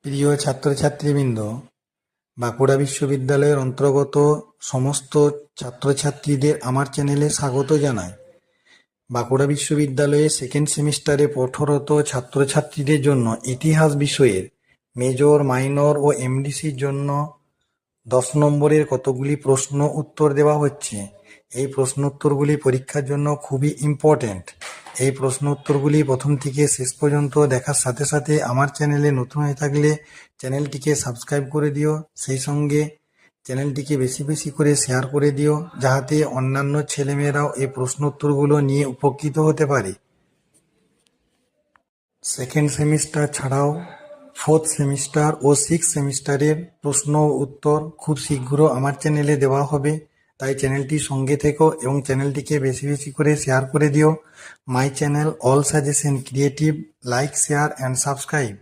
প্রিয় ছাত্রছাত্রীবৃন্দ, বাঁকুড়া বিশ্ববিদ্যালয়ের অন্তর্গত সমস্ত ছাত্রছাত্রীদের আমার চ্যানেলে স্বাগত জানাই। বাঁকুড়া বিশ্ববিদ্যালয়ে সেকেন্ড সেমিস্টারে পাঠরত ছাত্রছাত্রীদের জন্য ইতিহাস বিষয়ের মেজর, মাইনর ও এমডিসির জন্য 10 নম্বরের কতগুলি প্রশ্ন উত্তর দেওয়া হচ্ছে। এই প্রশ্ন উত্তরগুলি পরীক্ষার জন্য খুবই ইম্পর্ট্যান্ট। এই প্রশ্ন উত্তরগুলি প্রথম থেকে শেষ পর্যন্ত দেখার সাথে সাথে আমার চ্যানেলে নতুন হয়ে থাকলে চ্যানেলটিকে সাবস্ক্রাইব করে দিও। সেই সঙ্গে চ্যানেলটিকে বেশি বেশি করে শেয়ার করে দিও, যাহাতে অন্যান্য ছেলেমেয়েরাও এই প্রশ্ন উত্তরগুলো নিয়ে উপকৃত হতে পারে। সেকেন্ড সেমিস্টার ছাড়াও 4th সেমিস্টার ও 6th সেমিস্টারের প্রশ্ন উত্তর খুব শীঘ্র আমার চ্যানেলে দেওয়া হবে। তাই চ্যানেলটির সঙ্গে থেকো এবং চ্যানেলটিকে বেশি বেশি করে শেয়ার করে দিও। My channel all suggestion creative, like, share and subscribe.